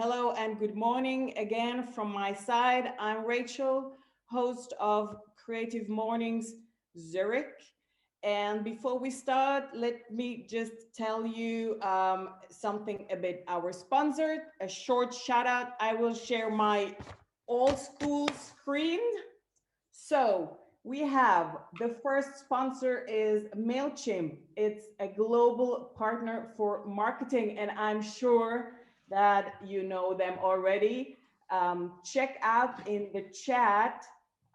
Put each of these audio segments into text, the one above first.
Hello and good morning again from my side. I'm Rachel, host of Creative Mornings Zurich. And before we start, let me just tell you something about our sponsor, a short shout out. I will share my old school screen. So we have the first sponsor is MailChimp. It's a global partner for marketing, and I'm sure that you know them already. Check out in the chat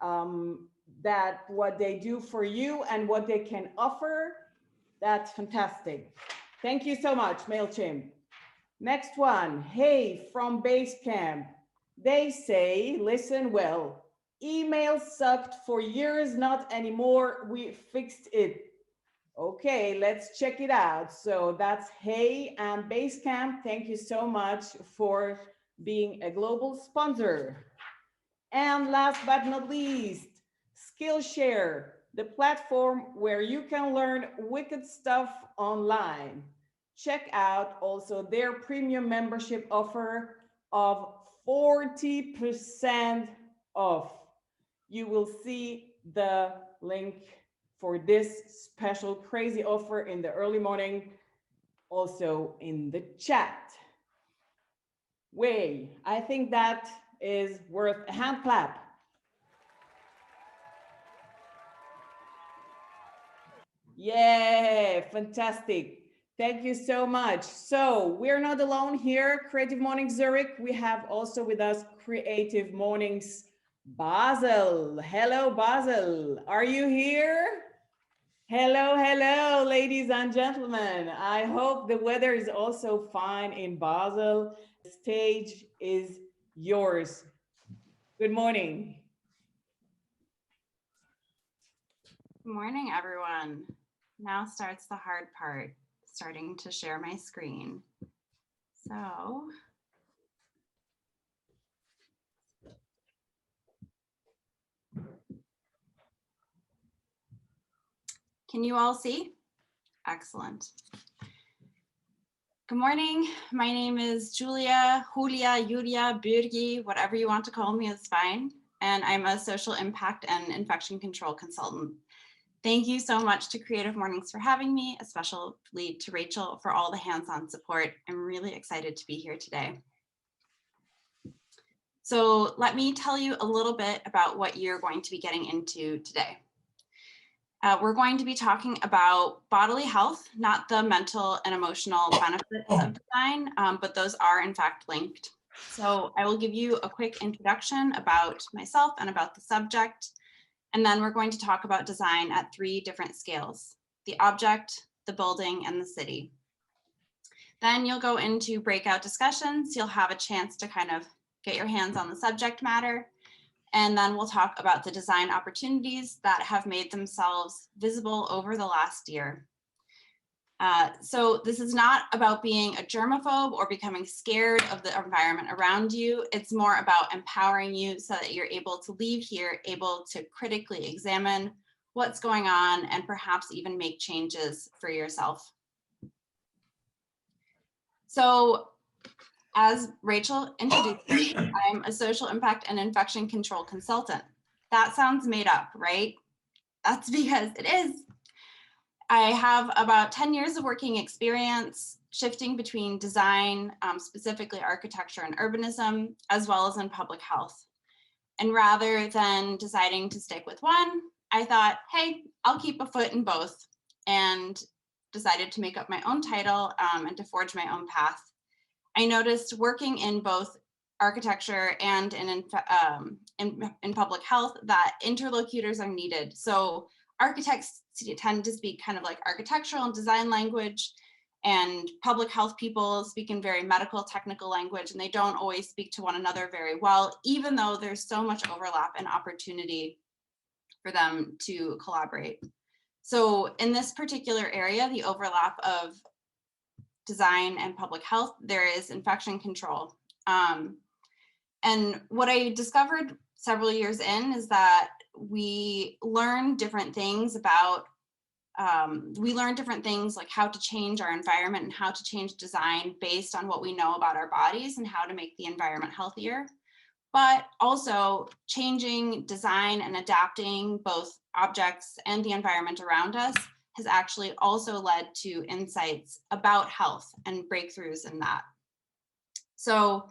um, that what they do for you and what they can offer. That's fantastic. Thank you so much, MailChimp. Next one, hey, from Basecamp. They say, listen well, email sucked for years, not anymore. We fixed it. Okay, let's check it out. So that's Hey and Basecamp. Thank you so much for being a global sponsor. And last but not least, Skillshare, the platform where you can learn wicked stuff online. Check out also their premium membership offer of 40% off. You will see the link for this special crazy offer in the early morning, also in the chat. Way, I think that is worth a hand clap. Yeah, fantastic. Thank you so much. So we're not alone here, Creative Mornings Zurich. We have also with us Creative Mornings Basel. Hello, Basel. Are you here? Hello, hello, ladies and gentlemen. I hope the weather is also fine in Basel. The stage is yours. Good morning. Good morning, everyone. Now starts the hard part, starting to share my screen. So, can you all see? Excellent. Good morning. My name is Julia, Burgi, whatever you want to call me is fine. And I'm a social impact and infection control consultant. Thank you so much to Creative Mornings for having me, especially to Rachel for all the hands-on support. I'm really excited to be here today. So let me tell you a little bit about what you're going to be getting into today. We're going to be talking about bodily health, not the mental and emotional benefits of design, but those are in fact linked. So I will give you a quick introduction about myself and about the subject. And then we're going to talk about design at 3 different scales: the object, the building, and the city. Then you'll go into breakout discussions. You'll have a chance to kind of get your hands on the subject matter. And then we'll talk about the design opportunities that have made themselves visible over the last year. So this is not about being a germaphobe or becoming scared of the environment around you. It's more about empowering you so that you're able to leave here, able to critically examine what's going on and perhaps even make changes for yourself. So as Rachel introduced me, I'm a social impact and infection control consultant. That sounds made up, right? That's because it is. I have about 10 years of working experience shifting between design, specifically architecture and urbanism, as well as in public health. And rather than deciding to stick with one, I thought, hey, I'll keep a foot in both, and decided to make up my own title and to forge my own path. I noticed working in both architecture and in public health that interlocutors are needed. So architects tend to speak kind of like architectural and design language, and public health people speak in very medical technical language, and they don't always speak to one another very well, even though there's so much overlap and opportunity for them to collaborate. So in this particular area, the overlap of design and public health, there is infection control. And what I discovered several years in is that we learn different things about we learn different things like how to change our environment and how to change design based on what we know about our bodies and how to make the environment healthier. But also changing design and adapting both objects and the environment around us has actually also led to insights about health and breakthroughs in that. So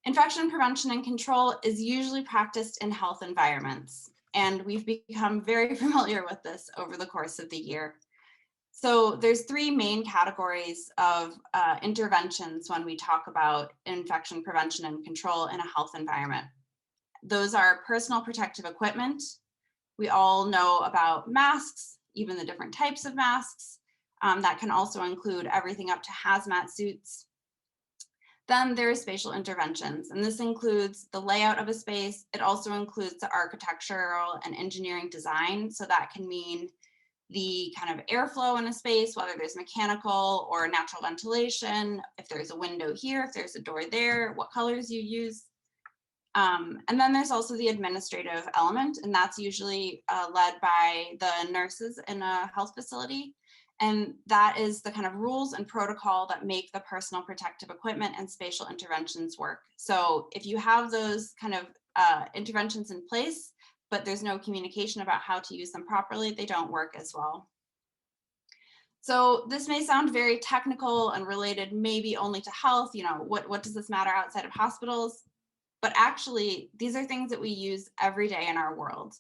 infection prevention and control is usually practiced in health environments, and we've become very familiar with this over the course of the year. So there's three main categories of interventions when we talk about infection prevention and control in a health environment. Those are personal protective equipment. We all know about masks, even the different types of masks. That can also include everything up to hazmat suits. Then there's spatial interventions, and this includes the layout of a space. It also includes the architectural and engineering design. So that can mean the kind of airflow in a space, whether there's mechanical or natural ventilation, if there's a window here, if there's a door there, what colors you use. And then there's also the administrative element, and that's usually led by the nurses in a health facility. And that is the kind of rules and protocol that make the personal protective equipment and spatial interventions work. So if you have those kind of interventions in place, but there's no communication about how to use them properly, they don't work as well. So this may sound very technical and related maybe only to health, you know, what does this matter outside of hospitals? But actually, these are things that we use every day in our world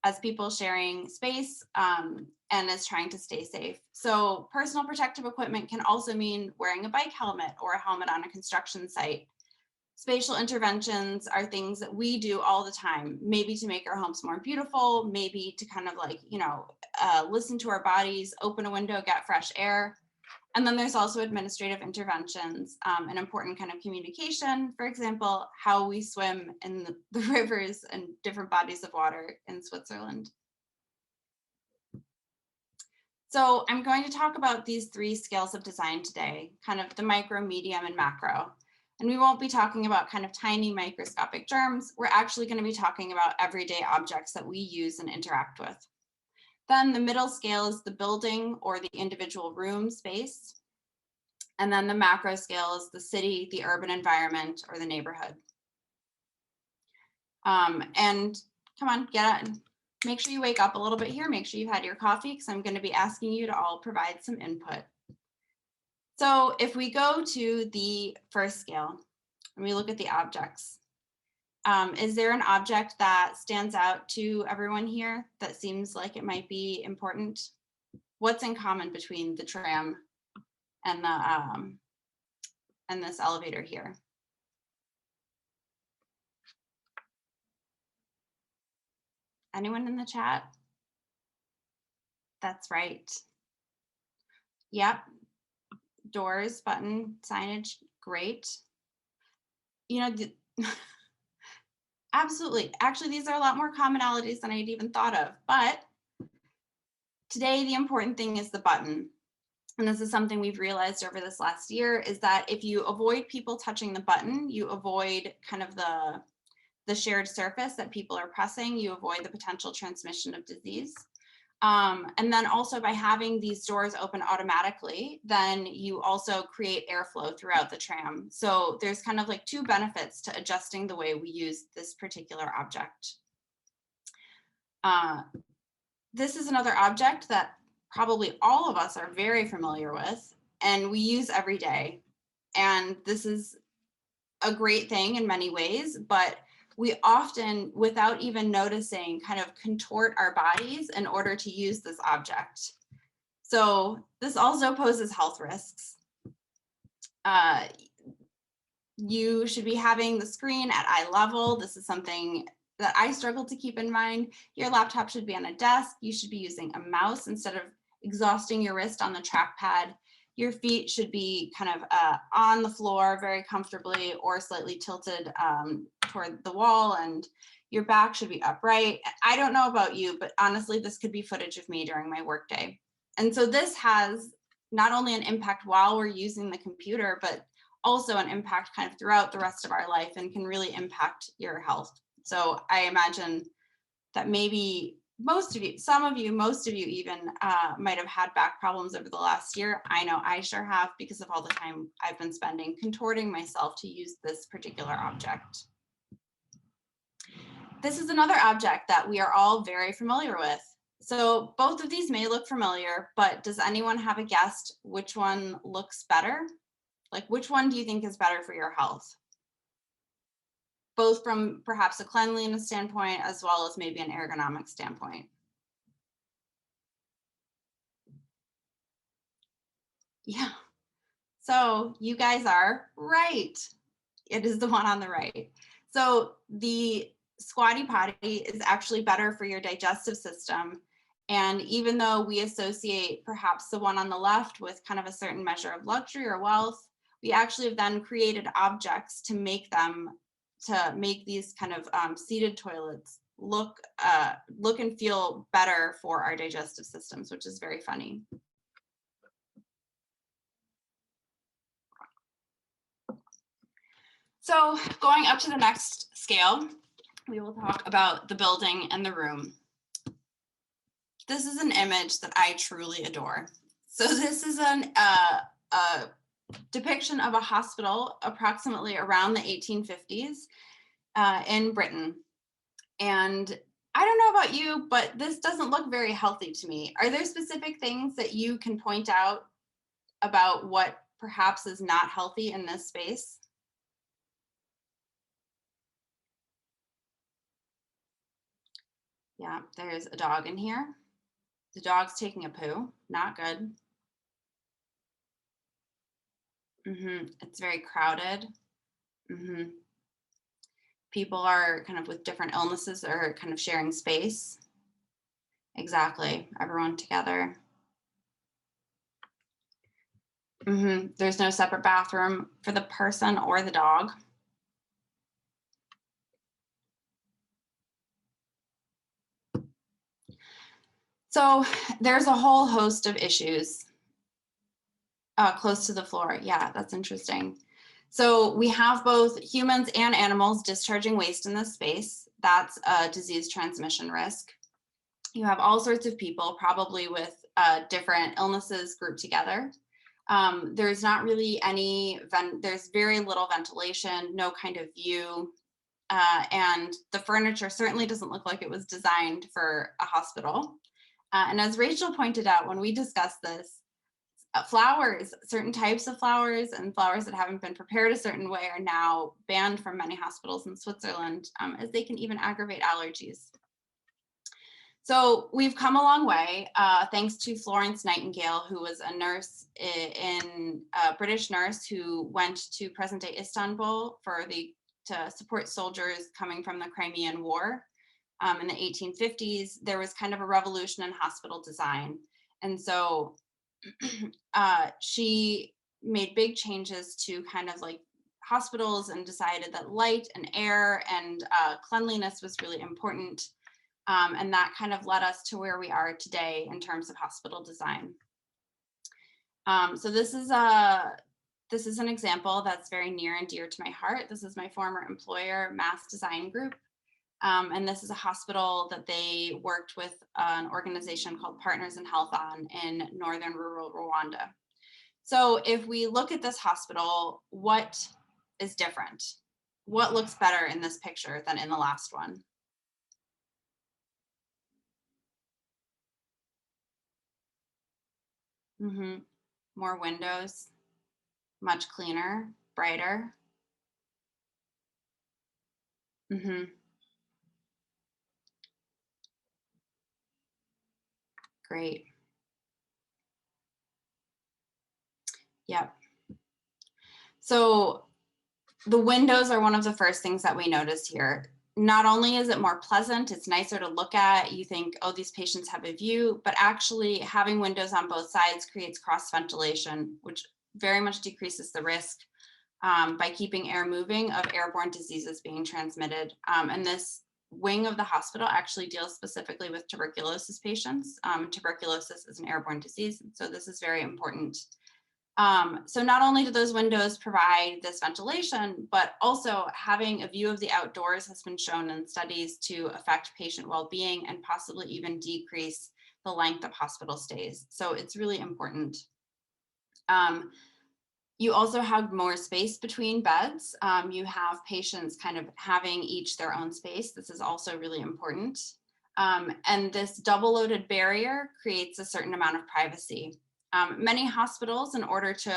as people sharing space and as trying to stay safe. So personal protective equipment can also mean wearing a bike helmet or a helmet on a construction site. Spatial interventions are things that we do all the time, maybe to make our homes more beautiful, maybe to kind of like, you know, listen to our bodies, open a window, get fresh air. And then there's also administrative interventions, an important kind of communication, for example, how we swim in the rivers and different bodies of water in Switzerland. So I'm going to talk about these three scales of design today, kind of the micro, medium, and macro. And we won't be talking about kind of tiny microscopic germs. We're actually going to be talking about everyday objects that we use and interact with. Then the middle scale is the building or the individual room space. And then the macro scale is the city, the urban environment, or the neighborhood. And come on, get it. Make sure you wake up a little bit here. Make sure you've had your coffee because I'm going to be asking you to all provide some input. So if we go to the first scale and we look at the objects, is there an object that stands out to everyone here that seems like it might be important? What's in common between the tram and the and this elevator here? Anyone in the chat? That's right. Yep. Doors, button, signage, great. You know, absolutely. Actually, these are a lot more commonalities than I'd even thought of. But today, the important thing is the button. And this is something we've realized over this last year, is that if you avoid people touching the button, you avoid kind of the shared surface that people are pressing, you avoid the potential transmission of disease. And then also by having these doors open automatically, then you also create airflow throughout the tram. So there's kind of like two benefits to adjusting the way we use this particular object. This is another object that probably all of us are very familiar with and we use every day. And this is a great thing in many ways, but we often, without even noticing, kind of contort our bodies in order to use this object. So this also poses health risks. You should be having the screen at eye level. This is something that I struggle to keep in mind. Your laptop should be on a desk. You should be using a mouse instead of exhausting your wrist on the trackpad. Your feet should be kind of on the floor very comfortably or slightly tilted toward the wall, and your back should be upright. I don't know about you, but honestly, this could be footage of me during my workday. And so this has not only an impact while we're using the computer, but also an impact kind of throughout the rest of our life and can really impact your health. So I imagine that maybe most of you, some of you, most of you even might have had back problems over the last year. I know I sure have, because of all the time I've been spending contorting myself to use this particular object. This is another object that we are all very familiar with. So both of these may look familiar, but does anyone have a guess which one looks better? Like, which one do you think is better for your health? Both from perhaps a cleanliness standpoint as well as maybe an ergonomic standpoint. Yeah, so you guys are right. It is the one on the right. So the squatty potty is actually better for your digestive system. And even though we associate perhaps the one on the left with kind of a certain measure of luxury or wealth, we actually have then created objects to make these kind of seated toilets look and feel better for our digestive systems, which is very funny. So going up to the next scale, we will talk about the building and the room. This is an image that I truly adore. So this is a depiction of a hospital approximately around the 1850s in Britain. And I don't know about you, but this doesn't look very healthy to me. Are there specific things that you can point out about what perhaps is not healthy in this space? Yeah, there's a dog in here. The dog's taking a poo, not good. It's very crowded. People are kind of with different illnesses that are kind of sharing space. Exactly, everyone together. There's no separate bathroom for the person or the dog. So there's a whole host of issues close to the floor. Yeah, that's interesting. So we have both humans and animals discharging waste in this space. That's a disease transmission risk. You have all sorts of people, probably with different illnesses grouped together. There's not really there's very little ventilation, no kind of view. And the furniture certainly doesn't look like it was designed for a hospital. And as Rachel pointed out when we discussed this, flowers, certain types of flowers and flowers that haven't been prepared a certain way are now banned from many hospitals in Switzerland, as they can even aggravate allergies. So we've come a long way, thanks to Florence Nightingale, who was a nurse a British nurse who went to present-day Istanbul to support soldiers coming from the Crimean War. In the 1850s, there was kind of a revolution in hospital design. And so she made big changes to kind of like hospitals and decided that light and air and cleanliness was really important. And that kind of led us to where we are today in terms of hospital design. So this is an example that's very near and dear to my heart. This is my former employer, Mass Design Group. And this is a hospital that they worked with an organization called Partners in Health on in northern rural Rwanda. So if we look at this hospital, what is different? What looks better in this picture than in the last one? More windows, much cleaner, brighter. Great. Yep. So the windows are one of the first things that we noticed here. Not only is it more pleasant, it's nicer to look at, you think, oh, these patients have a view, but actually having windows on both sides creates cross ventilation, which very much decreases the risk by keeping air moving of airborne diseases being transmitted. And this wing of the hospital actually deals specifically with tuberculosis patients. Tuberculosis is an airborne disease, so this is very important. So not only do those windows provide this ventilation, but also having a view of the outdoors has been shown in studies to affect patient well-being and possibly even decrease the length of hospital stays. So it's really important. You also have more space between beds. You have patients kind of having each their own space. This is also really important. And this double loaded barrier creates a certain amount of privacy. Many hospitals, in order to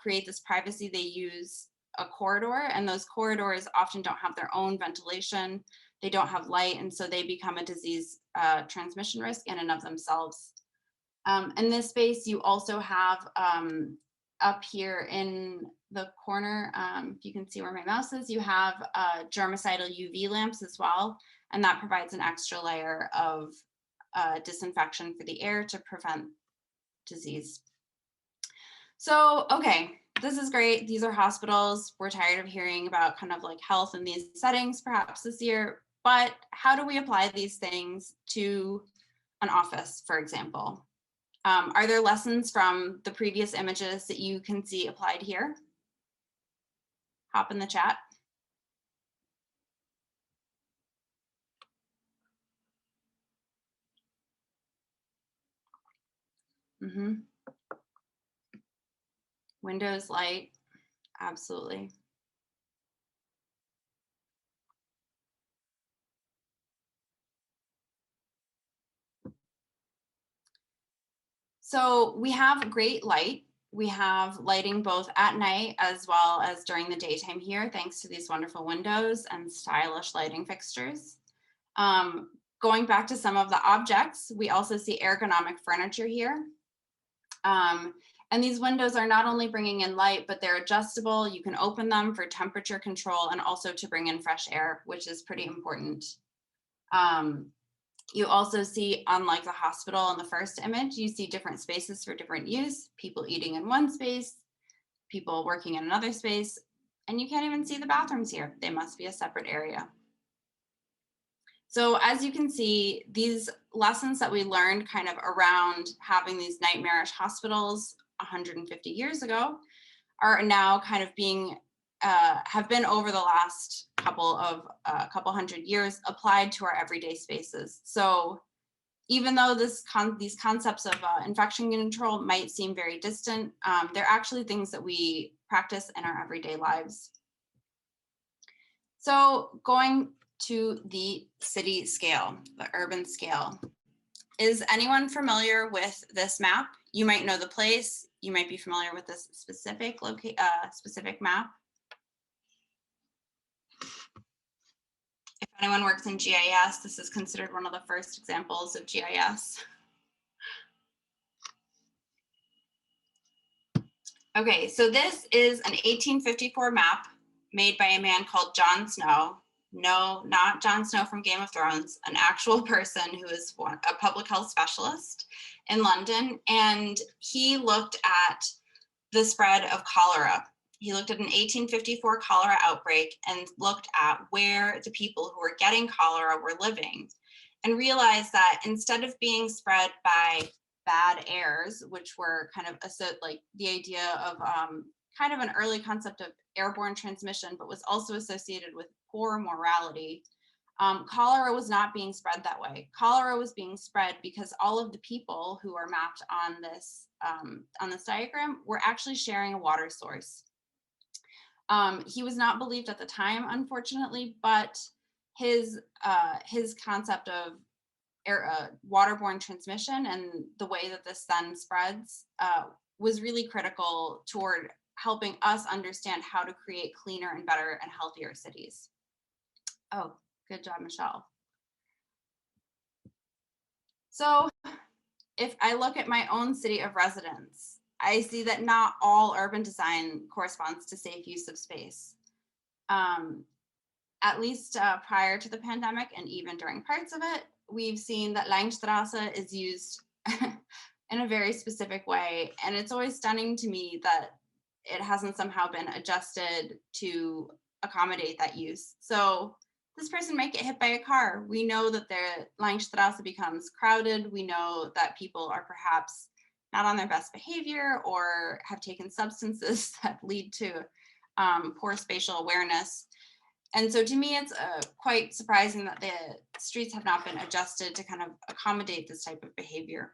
create this privacy, they use a corridor, and those corridors often don't have their own ventilation. They don't have light, and so they become a disease transmission risk in and of themselves. In this space, you also have up here in the corner, if you can see where my mouse is, you have germicidal UV lamps as well, and that provides an extra layer of disinfection for the air to prevent disease. So, okay, this is great. These are hospitals. We're tired of hearing about kind of like health in these settings perhaps this year, but how do we apply these things to an office, for example? Are there lessons from the previous images that you can see applied here? Hop in the chat. Windows, light, absolutely. So we have great light. We have lighting both at night as well as during the daytime here, thanks to these wonderful windows and stylish lighting fixtures. Going back to some of the objects, we also see ergonomic furniture here. And these windows are not only bringing in light, but they're adjustable. You can open them for temperature control and also to bring in fresh air, which is pretty important. You also see, unlike the hospital in the first image, you see different spaces for different use, people eating in one space, people working in another space, and you can't even see the bathrooms here. They must be a separate area. So as you can see, these lessons that we learned kind of around having these nightmarish hospitals 150 years ago are now kind of being, have been over the last couple hundred years applied to our everyday spaces. So even though these concepts of infection control might seem very distant, they're actually things that we practice in our everyday lives. So going to the city scale, the urban scale. Is anyone familiar with this map? You might know the place. You might be familiar with this specific map. If anyone works in GIS, this is considered one of the first examples of GIS. Okay, so this is an 1854 map made by a man called John Snow. No, not Jon Snow from Game of Thrones, an actual person who is a public health specialist in London. And he looked at the spread of cholera. He looked at an 1854 cholera outbreak and looked at where the people who were getting cholera were living, and realized that instead of being spread by bad airs, which were kind of like the idea of kind of an early concept of airborne transmission, but was also associated with poor morality. Cholera was not being spread that way. Cholera was being spread because all of the people who are mapped on this diagram were actually sharing a water source. He was not believed at the time, unfortunately, but his concept of waterborne transmission and the way that this then spreads was really critical toward helping us understand how to create cleaner and better and healthier cities. Oh, good job, Michelle. So if I look at my own city of residence, I see that not all urban design corresponds to safe use of space. At least prior to the pandemic and even during parts of it, we've seen that Langstrasse is used in a very specific way. And it's always stunning to me that it hasn't somehow been adjusted to accommodate that use. So this person might get hit by a car. We know that the Langstrasse becomes crowded. We know that people are perhaps not on their best behavior or have taken substances that lead to poor spatial awareness. And so to me, it's quite surprising that the streets have not been adjusted to kind of accommodate this type of behavior.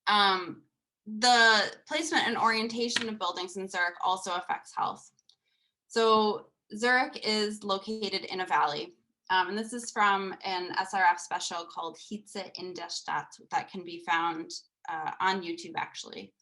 The placement and orientation of buildings in Zurich also affects health. So Zurich is located in a valley. And this is from an SRF special called Hitze in der Stadt that can be found on YouTube, actually.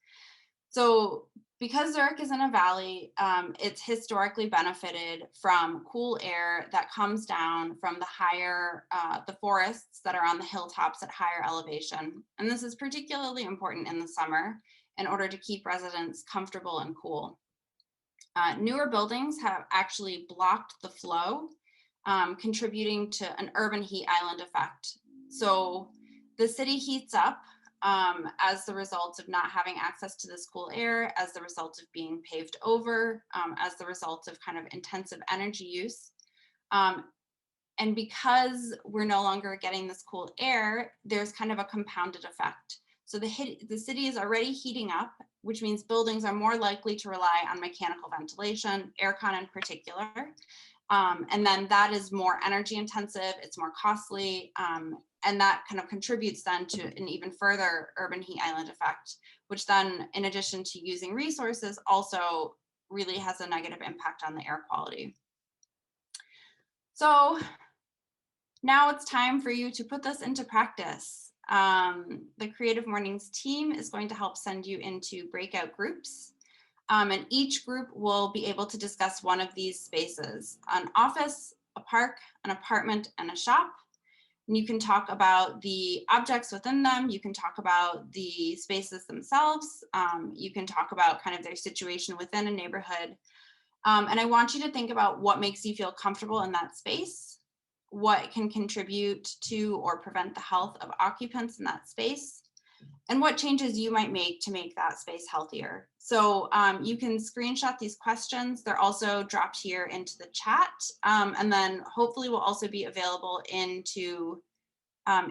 So because Zurich is in a valley, it's historically benefited from cool air that comes down from the higher, the forests that are on the hilltops at higher elevation. And this is particularly important in the summer in order to keep residents comfortable and cool. Newer buildings have actually blocked the flow, contributing to an urban heat island effect. So the city heats up as the result of not having access to this cool air, as the result of being paved over, as the result of kind of intensive energy use. And because we're no longer getting this cool air, there's kind of a compounded effect. So the city is already heating up, which means buildings are more likely to rely on mechanical ventilation, aircon in particular. And then that is more energy intensive, it's more costly, and that kind of contributes then to an even further urban heat island effect, which then, in addition to using resources, also really has a negative impact on the air quality. So now it's time for you to put this into practice. The Creative Mornings team is going to help send you into breakout groups. And each group will be able to discuss one of these spaces: an office, a park, an apartment, and a shop. And you can talk about the objects within them. You can talk about the spaces themselves. You can talk about kind of their situation within a neighborhood. And I want you to think about what makes you feel comfortable in that space, what can contribute to or prevent the health of occupants in that space, and what changes you might make to make that space healthier. So you can screenshot these questions. They're also dropped here into the chat, and then hopefully will also be available in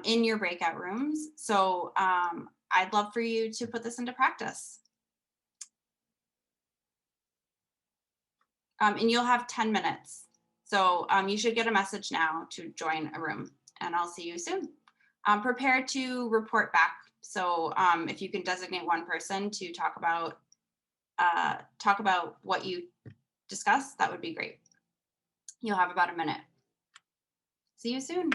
your breakout rooms. So I'd love for you to put this into practice. And you'll have 10 minutes. So you should get a message now to join a room, and I'll see you soon. Prepare to report back. So if you can designate one person to talk about what you discussed, that would be great. You'll have about a minute. See you soon.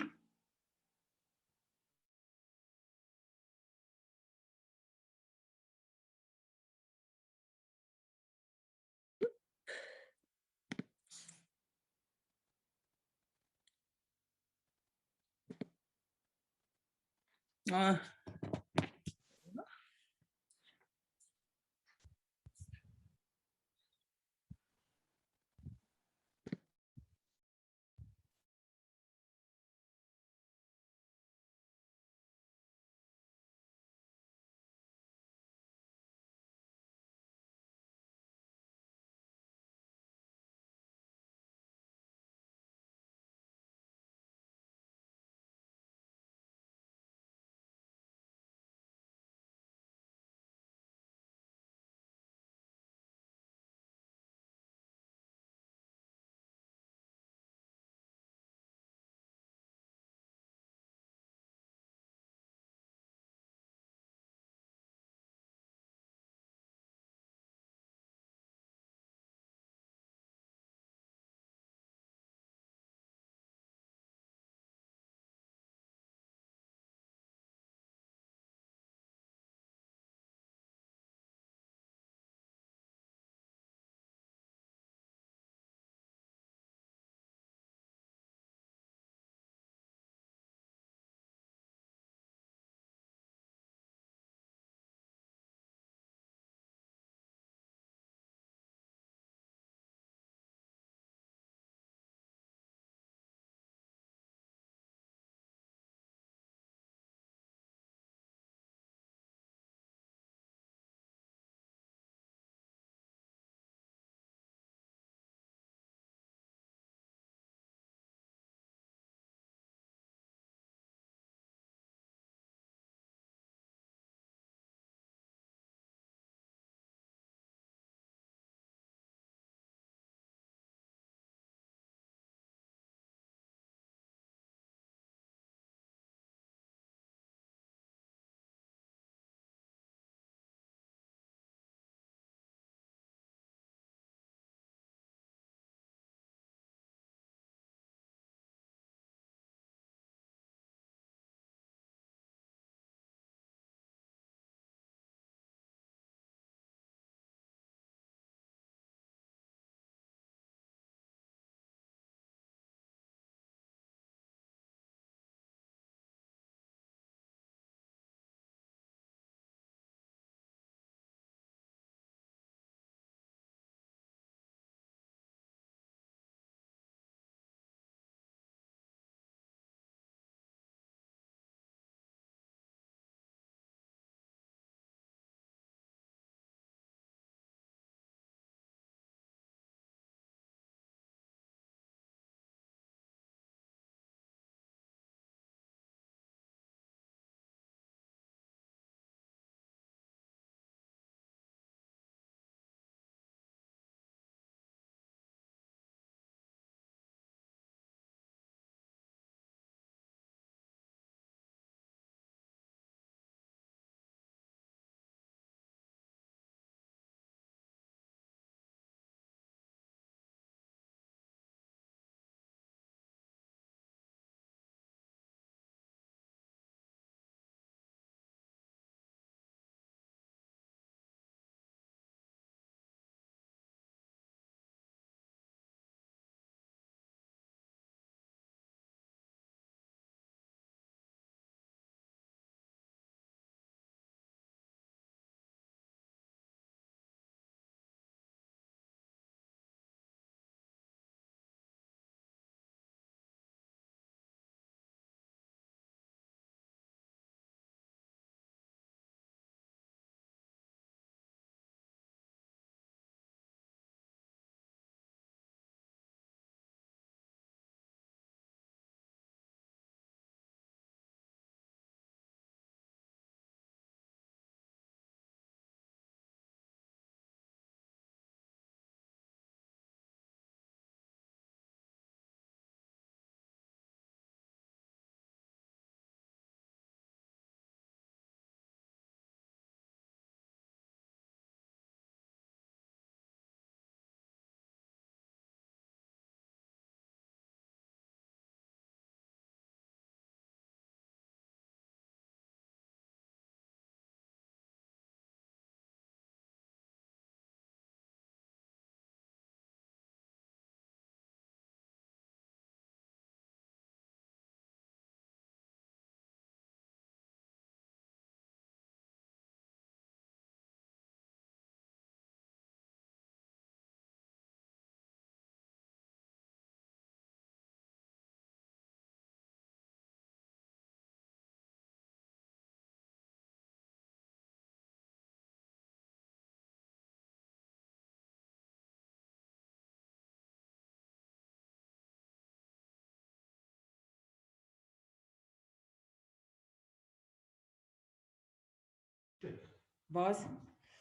Was?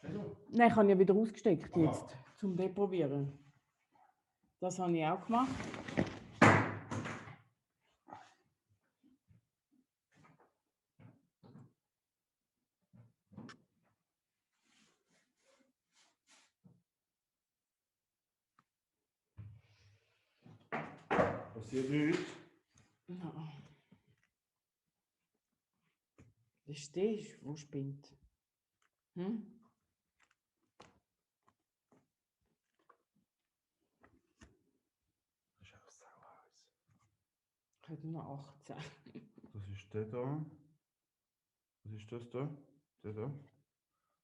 Also, Nein, ich habe ja wieder ausgesteckt jetzt, zum Deprobieren. Das habe ich auch gemacht. passiert nichts. Ja. Das stehst wo spinnt. Hm? Das ist auch sauer heiß. Ich habe nur 18. Das ist der da. Was ist das da? Der da?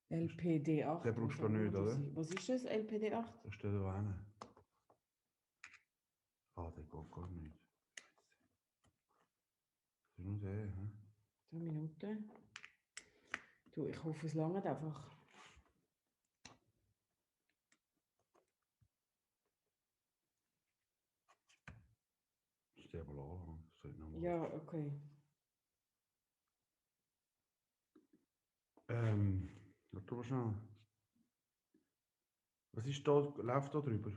LPD8. Den brauchst du was auch nicht, immer das oder? ist. Was ist das, LPD8? Da steht da einer. Ah, der geht gar nicht. Das ist nur der, hä? 3 Minuten. Du, ich hoffe, es langt einfach. Das ist der mal anfangen. Das sollte normal. Ja, okay. Warte mal schnell. Was ist da, läuft da drüber?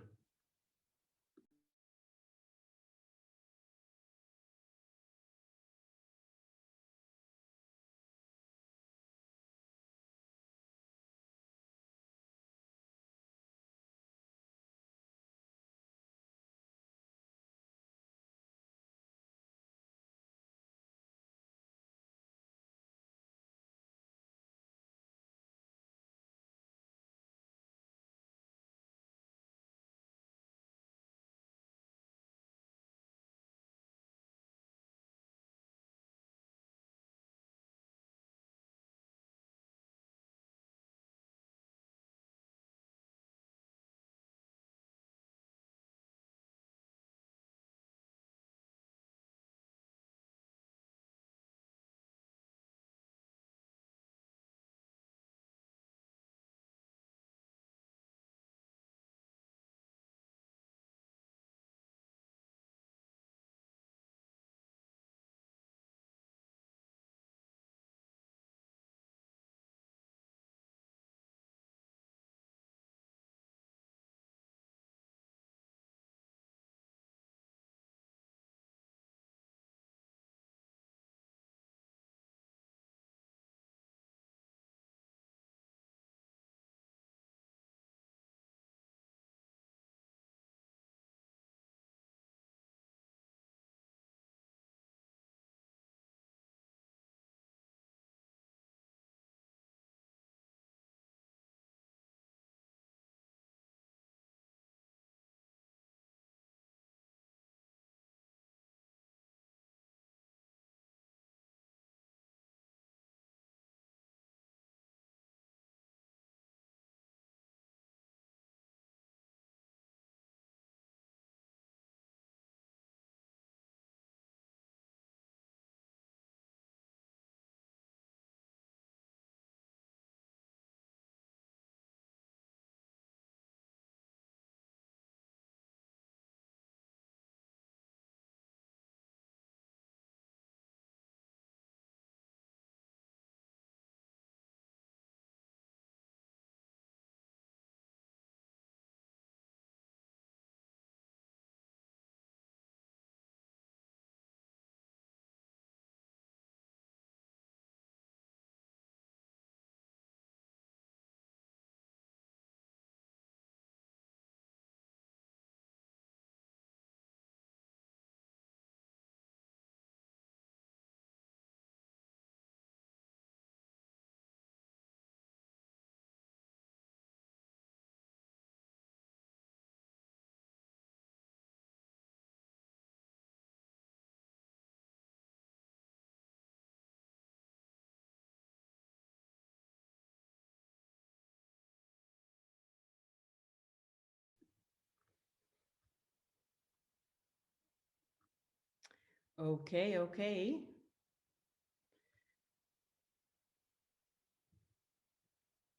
Okay, okay.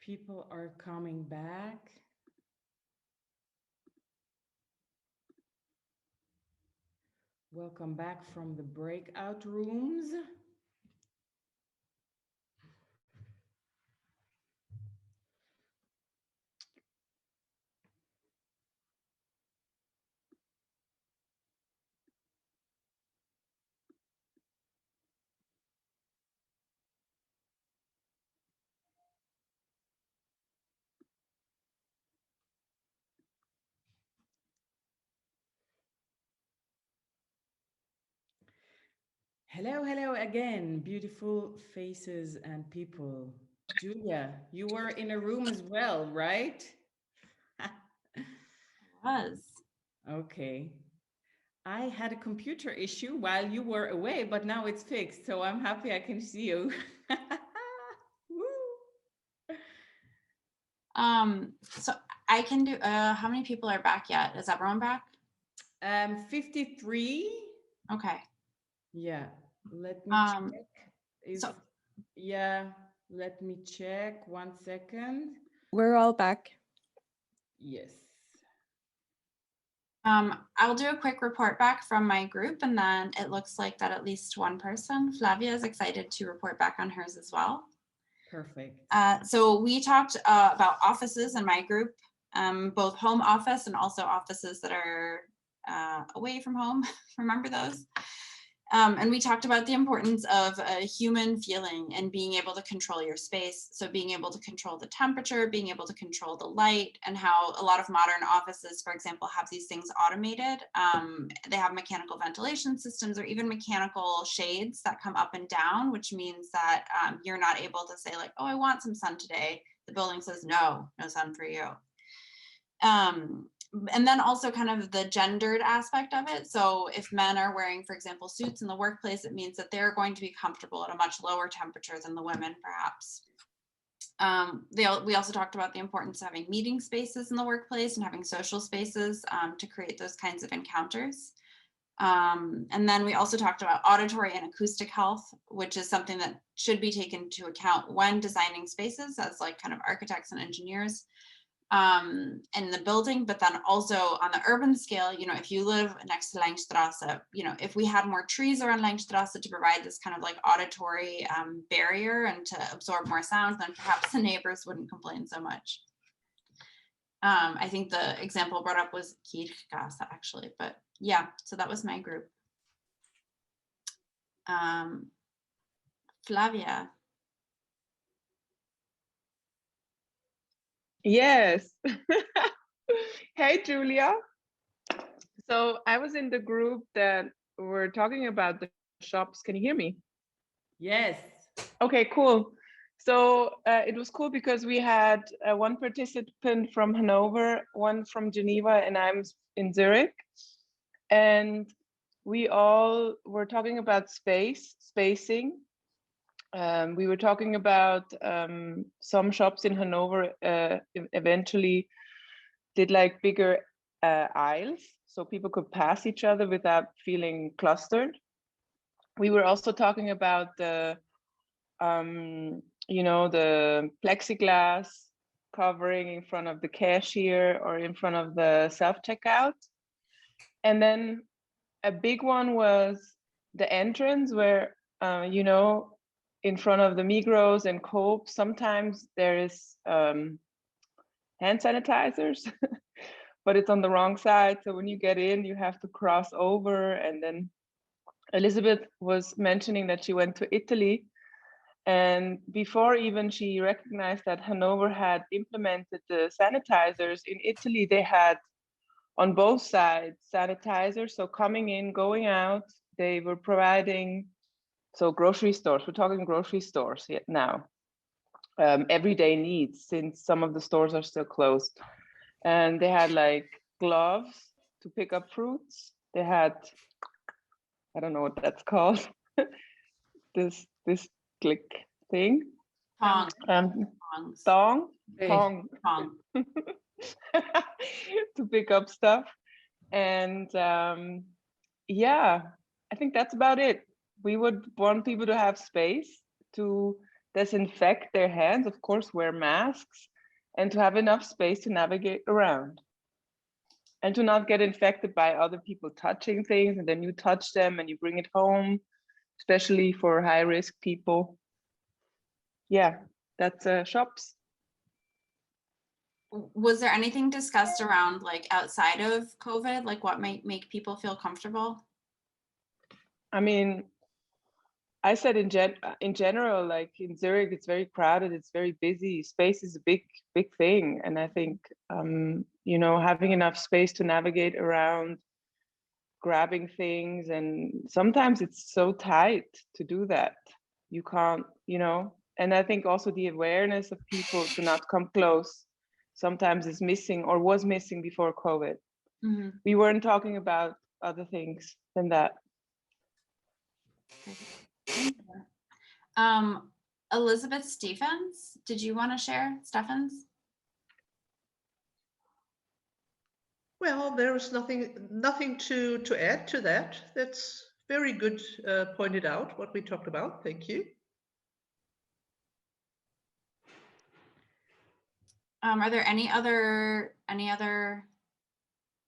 People are coming back. Welcome back from the breakout rooms. Hello again, beautiful faces and people. Julia, you were in a room as well, right? Was. Okay. I had a computer issue while you were away, but now it's fixed, so I'm happy I can see you. Woo. So I can do, how many people are back yet? Is everyone back? 53. Okay. Yeah, let me check. So Yeah, let me check 1 second. We're all back. Yes. I'll do a quick report back from my group, and then it looks like that at least one person, Flavia, is excited to report back on hers as well. Perfect. So we talked about offices in my group, both home office and also offices that are away from home. Remember those? And we talked about the importance of a human feeling and being able to control your space. So being able to control the temperature, being able to control the light, and how a lot of modern offices, for example, have these things automated. They have mechanical ventilation systems or even mechanical shades that come up and down, which means that you're not able to say like, oh, I want some sun today. The building says, no sun for you. And then also kind of the gendered aspect of it. So if men are wearing, for example, suits in the workplace, it means that they're going to be comfortable at a much lower temperature than the women, perhaps. We also talked about the importance of having meeting spaces in the workplace and having social spaces to create those kinds of encounters. And then we also talked about auditory and acoustic health, which is something that should be taken into account when designing spaces as like kind of architects and engineers. In the building, but then also on the urban scale, you know, if you live next to Langstrasse, you know, if we had more trees around Langstrasse to provide this kind of like auditory barrier and to absorb more sound, then perhaps the neighbors wouldn't complain so much. I think the example brought up was Kirchgasse actually, but yeah, so that was my group. Flavia. Yes. Hey, Julia. So I was in the group that were talking about the shops. Can you hear me? Yes. Okay, cool. So it was cool because we had one participant from Hanover, one from Geneva, and I'm in Zurich. And we all were talking about spacing. We were talking about some shops in Hanover eventually did like bigger aisles so people could pass each other without feeling clustered. We were also talking about the, you know, the plexiglass covering in front of the cashier or in front of the self-checkout. And then a big one was the entrance where, you know, in front of the Migros and Coop, sometimes there is hand sanitizers, but it's on the wrong side. So when you get in, you have to cross over. And then Elizabeth was mentioning that she went to Italy. And before even she recognized that Hanover had implemented the sanitizers, in Italy, they had on both sides sanitizers. So coming in, going out, they were providing, so grocery stores, we're talking grocery stores now, everyday needs, since some of the stores are still closed. And they had like gloves to pick up fruits. They had, I don't know what that's called, this click thing. Thong. Thong. To pick up stuff. And yeah, I think that's about it. We would want people to have space to disinfect their hands, of course, wear masks, and to have enough space to navigate around. And to not get infected by other people touching things, and then you touch them and you bring it home, especially for high-risk people. Yeah, that's shops. Was there anything discussed around like outside of COVID, like what might make people feel comfortable? I mean, I said in general, like in Zurich, it's very crowded, it's very busy. Space is a big thing. And I think, you know, having enough space to navigate around grabbing things, and sometimes it's so tight to do that. You can't, you know, and I think also the awareness of people to not come close sometimes is missing or was missing before COVID. Mm-hmm. We weren't talking about other things than that. Elizabeth Stephens, did you want to share, Stephens? Well, there is nothing to add to that. That's very good pointed out what we talked about. Thank you. Are there any other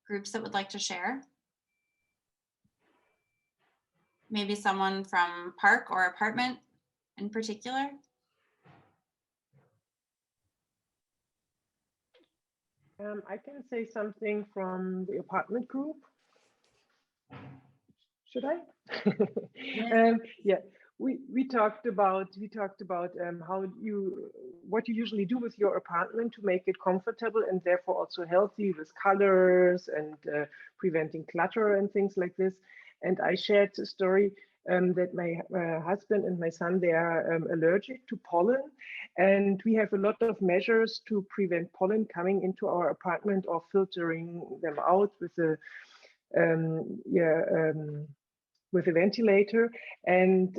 groups that would like to share? Maybe someone from park or apartment in particular? I can say something from the apartment group. Should I? Yeah, we talked about what you usually do with your apartment to make it comfortable and therefore also healthy with colors and preventing clutter and things like this. And I shared the story that my husband and my son, they are allergic to pollen, and we have a lot of measures to prevent pollen coming into our apartment or filtering them out with a with a ventilator. And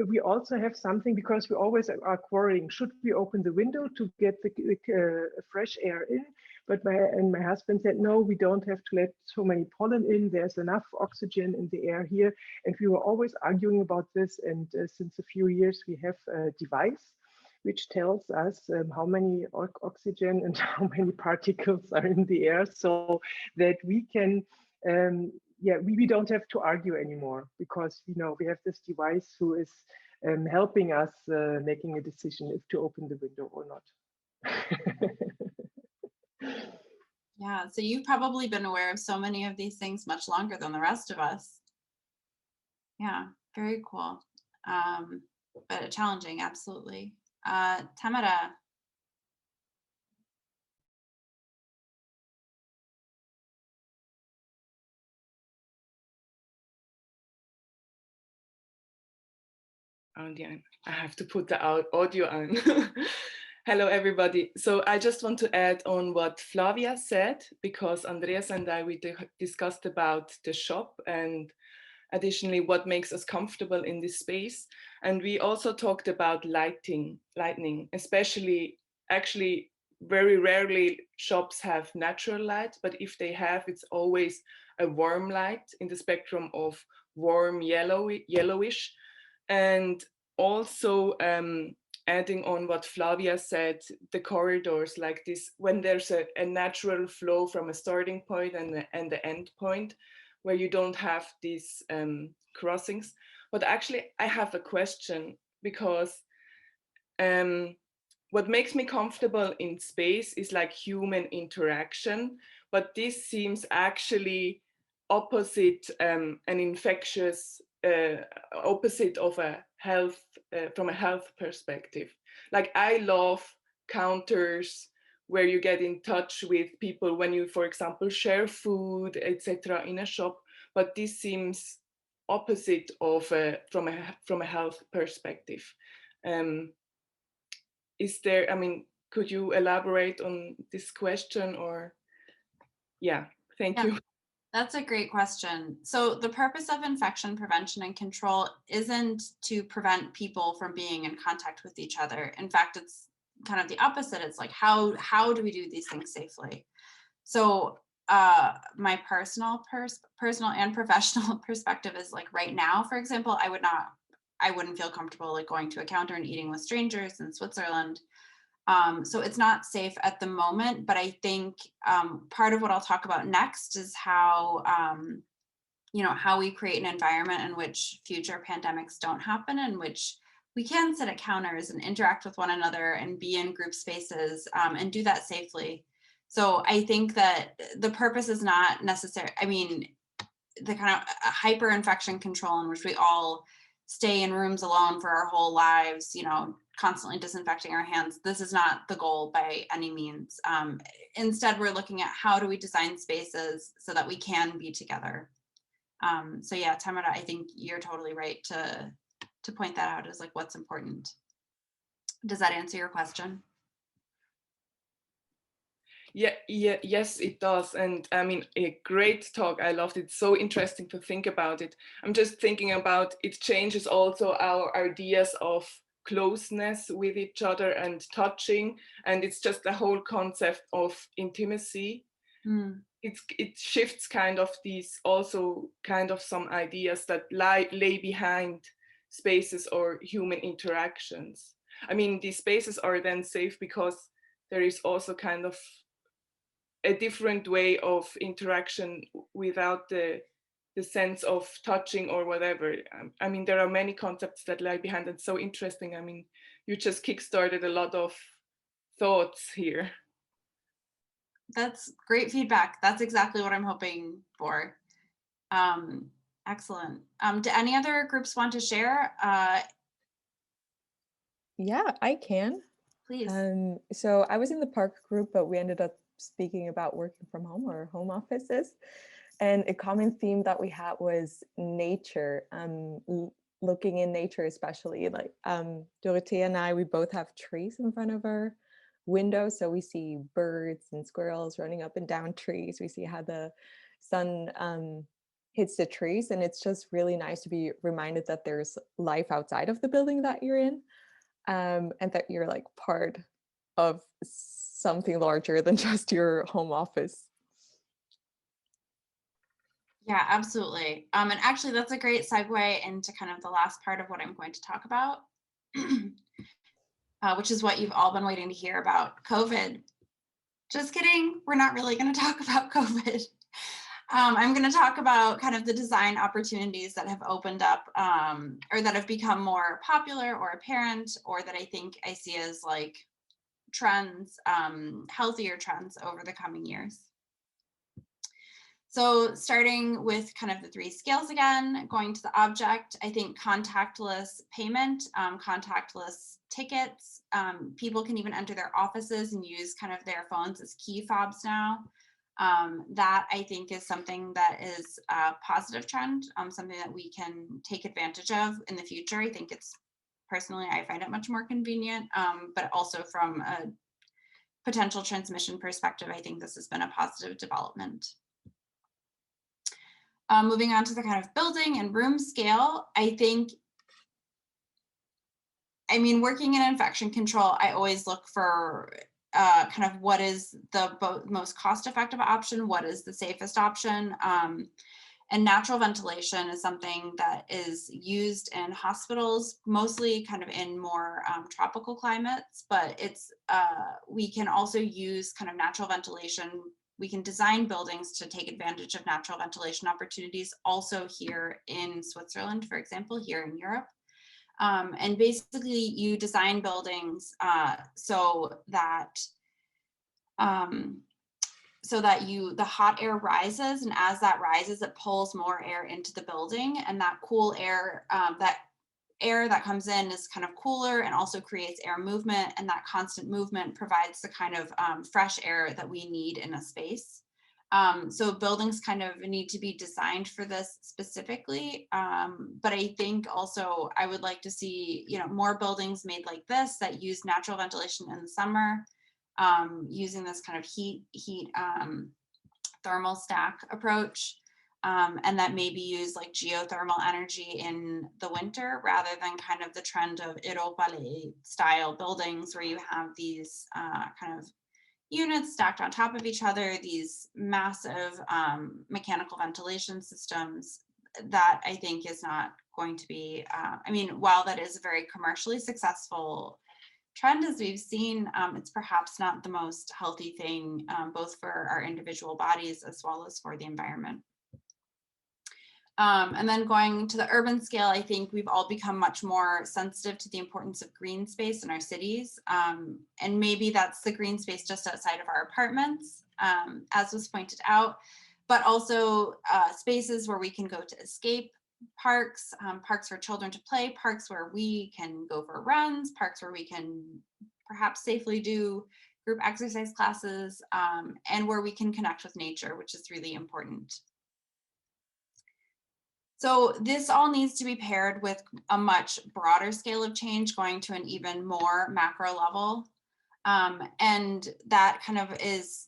we also have something, because we always are quarreling, should we open the window to get the fresh air in? But my husband said, no, we don't have to let so many pollen in. There's enough oxygen in the air here. And we were always arguing about this. And since a few years, we have a device which tells us how many oxygen and how many particles are in the air, so that we can, we don't have to argue anymore, because we have this device who is helping us making a decision if to open the window or not. Yeah, so you've probably been aware of so many of these things much longer than the rest of us. Yeah, very cool. But challenging, absolutely. Tamara. Oh, yeah, I have to put the audio on. Hello, everybody. So I just want to add on what Flavia said, because Andreas and we discussed about the shop and additionally what makes us comfortable in this space. And we also talked about lightning, especially, actually very rarely shops have natural light, but if they have, it's always a warm light in the spectrum of warm yellowish. And also adding on what Flavia said, the corridors like this, when there's a natural flow from a starting point and the end point, where you don't have these crossings. But actually, I have a question, because what makes me comfortable in space is like human interaction, but this seems actually opposite an infectious opposite of a health from a health perspective. Like I love counters where you get in touch with people when you, for example, share food, etc. in a shop, but this seems opposite of from a health perspective. Is there, I mean, could you elaborate on this question? Or yeah, thank you. That's a great question. So the purpose of infection prevention and control isn't to prevent people from being in contact with each other. In fact, it's kind of the opposite. It's like, how do we do these things safely? So my personal and professional perspective is like right now, for example, I wouldn't feel comfortable like going to a counter and eating with strangers in Switzerland. So it's not safe at the moment, but I think part of what I'll talk about next is how, how we create an environment in which future pandemics don't happen, in which we can sit at counters and interact with one another and be in group spaces and do that safely. So I think that the purpose is not necessary. I mean, the kind of hyper infection control in which we all stay in rooms alone for our whole lives, constantly disinfecting our hands. This is not the goal by any means. Instead, we're looking at how do we design spaces so that we can be together. So yeah, Tamara, I think you're totally right to point that out as like what's important. Does that answer your question? Yes, it does. And I mean, a great talk. I loved it. So interesting to think about it. I'm just thinking about it changes also our ideas of closeness with each other and touching. And it's just the whole concept of intimacy. It shifts kind of these also kind of some ideas that lay behind spaces or human interactions. I mean, these spaces are then safe because there is also kind of a different way of interaction without the sense of touching or whatever. I mean, there are many concepts that lie behind it. So interesting. I mean, you just kickstarted a lot of thoughts here. That's great feedback. That's exactly what I'm hoping for. Excellent. Do any other groups want to share? Yeah, I can. Please. So I was in the park group, but we ended up speaking about working from home or home offices. And a common theme that we had was nature, looking in nature, especially like Dorothea and I, we both have trees in front of our window. So we see birds and squirrels running up and down trees. We see how the sun hits the trees. And it's just really nice to be reminded that there's life outside of the building that you're in. And that you're like part of something larger than just your home office. Yeah, absolutely. And actually that's a great segue into kind of the last part of what I'm going to talk about, which is what you've all been waiting to hear about, COVID. Just kidding, we're not really going to talk about COVID. I'm going to talk about kind of the design opportunities that have opened up or that have become more popular or apparent, or that I see as like trends, healthier trends over the coming years. So starting with kind of the 3 scales again, going to the object, I think contactless payment, contactless tickets, people can even enter their offices and use kind of their phones as key fobs now. That I think is something that is a positive trend, something that we can take advantage of in the future. I think it's personally, I find it much more convenient, but also from a potential transmission perspective, I think this has been a positive development. Moving on to the kind of building and room scale, I mean, working in infection control, I always look for kind of what is the most cost-effective option, what is the safest option. And natural ventilation is something that is used in hospitals, mostly kind of in more tropical climates, but it's we can also use kind of natural ventilation. We can design buildings to take advantage of natural ventilation opportunities also here in Switzerland, for example, here in Europe. And basically you design buildings so that the hot air rises, and as that rises, it pulls more air into the building, and that cool air, that air that comes in is kind of cooler and also creates air movement, and that constant movement provides the kind of fresh air that we need in a space. So buildings kind of need to be designed for this specifically, but I think also I would like to see, you know, more buildings made like this that use natural ventilation in the summer, using this kind of heat thermal stack approach. And that maybe use like geothermal energy in the winter rather than kind of the trend of Palais style buildings where you have these kind of units stacked on top of each other, these massive mechanical ventilation systems that I think is not going to be, I mean, while that is a very commercially successful trend as we've seen, it's perhaps not the most healthy thing, both for our individual bodies as well as for the environment. And then going to the urban scale, I think we've all become much more sensitive to the importance of green space in our cities. And maybe that's the green space just outside of our apartments, as was pointed out, but also spaces where we can go to escape, parks, parks for children to play, parks where we can go for runs, parks where we can perhaps safely do group exercise classes, and where we can connect with nature, which is really important. So this all needs to be paired with a much broader scale of change, going to an even more macro level. And that kind of is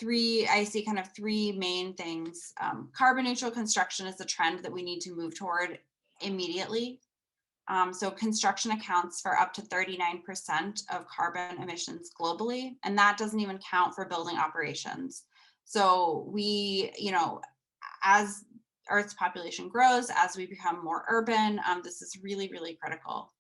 I see kind of three main things. Carbon neutral construction is the trend that we need to move toward immediately. So construction accounts for up to 39% of carbon emissions globally, and that doesn't even count for building operations. So we, as Earth's population grows, as we become more urban, this is really, really critical.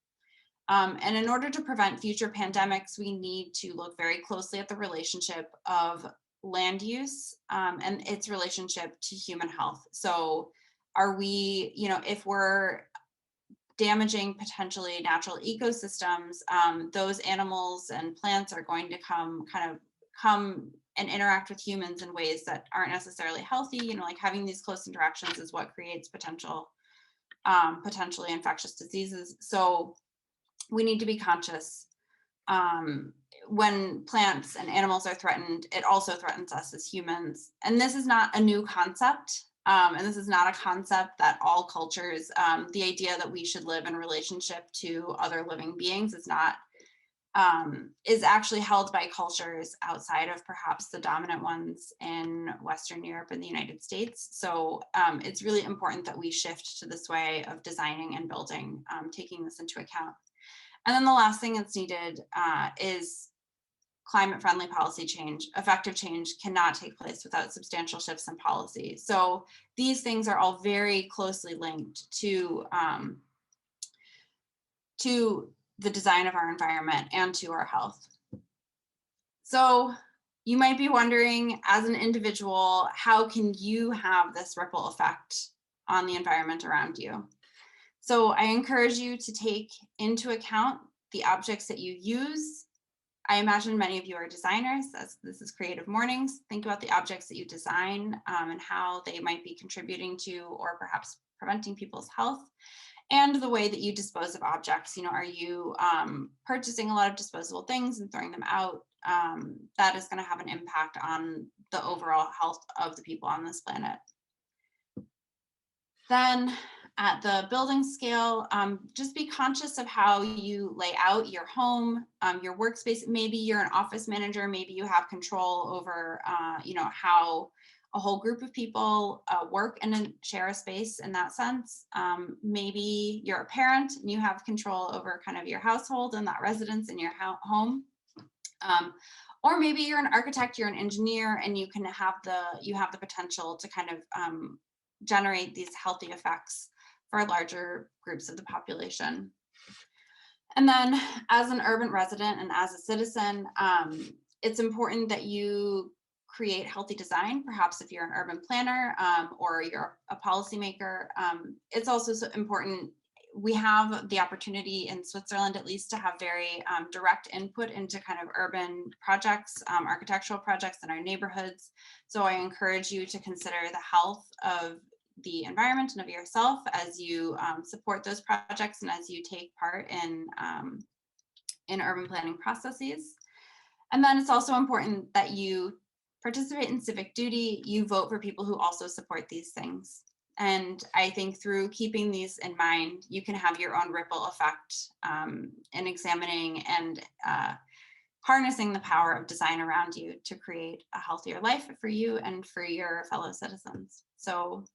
And in order to prevent future pandemics, we need to look very closely at the relationship of land use and its relationship to human health. So are we, if we're damaging potentially natural ecosystems, those animals and plants are going to come and interact with humans in ways that aren't necessarily healthy. Like having these close interactions is what creates potentially infectious diseases. So we need to be conscious. When plants and animals are threatened, it also threatens us as humans. And this is not a new concept. And this is not a concept that all cultures, the idea that we should live in relationship to other living beings is actually held by cultures outside of perhaps the dominant ones in Western Europe and the United States. So it's really important that we shift to this way of designing and building, taking this into account. And then the last thing that's needed is climate-friendly policy change. Effective change cannot take place without substantial shifts in policy. So these things are all very closely linked to the design of our environment and to our health. So you might be wondering, as an individual, how can you have this ripple effect on the environment around you? So I encourage you to take into account the objects that you use. I imagine many of you are designers, as this is Creative Mornings. Think about the objects that you design and how they might be contributing to or perhaps preventing people's health, and the way that you dispose of objects. Are you purchasing a lot of disposable things and throwing them out? That is going to have an impact on the overall health of the people on this planet. Then at the building scale, just be conscious of how you lay out your home, your workspace. Maybe you're an office manager, maybe you have control over how a whole group of people work and share a space in that sense. Maybe you're a parent and you have control over kind of your household and that residence in your home. Or maybe you're an architect, you're an engineer, and you have the potential to kind of generate these healthy effects for larger groups of the population. And then as an urban resident and as a citizen, it's important that you create healthy design. Perhaps if you're an urban planner or you're a policymaker, it's also so important. We have the opportunity in Switzerland, at least, to have very direct input into kind of urban projects, architectural projects in our neighborhoods. So I encourage you to consider the health of the environment and of yourself as you support those projects and as you take part in urban planning processes. And then it's also important that you participate in civic duty. You vote for people who also support these things. And I think through keeping these in mind, you can have your own ripple effect in examining and harnessing the power of design around you to create a healthier life for you and for your fellow citizens. So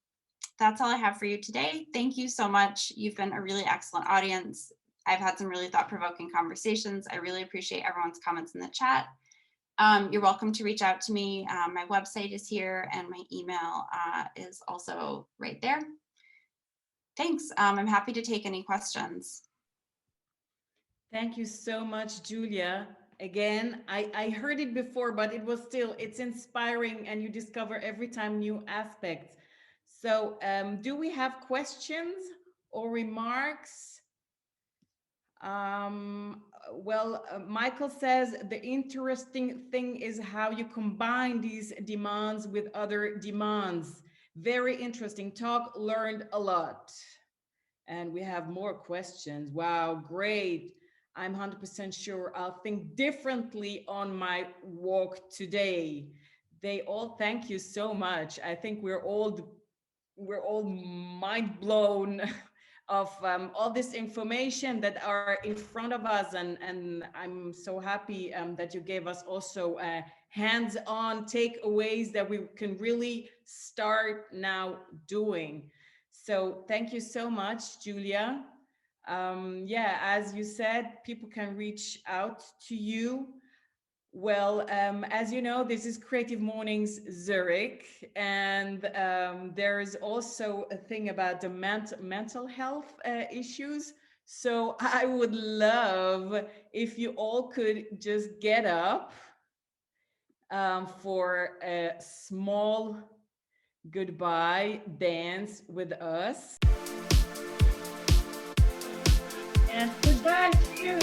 that's all I have for you today. Thank you so much. You've been a really excellent audience. I've had some really thought-provoking conversations. I really appreciate everyone's comments in the chat. You're welcome to reach out to me. My website is here and my email is also right there. Thanks. I'm happy to take any questions. Thank you so much, Julia. Again, I heard it before, but it's inspiring, and you discover every time new aspects. So do we have questions or remarks? Michael says the interesting thing is how you combine these demands with other demands. Very interesting talk, learned a lot. And we have more questions. Wow, great. I'm 100% sure I'll think differently on my walk today. They all thank you so much. I think we're all we're all mind blown of all this information that are in front of us, and I'm so happy that you gave us also hands-on takeaways that we can really start now doing. So thank you so much, Julia. Yeah, as you said, people can reach out to you. Well, as you know, this is Creative Mornings Zurich, and there is also a thing about the mental health issues. So I would love if you all could just get up for a small goodbye dance with us. And goodbye to you.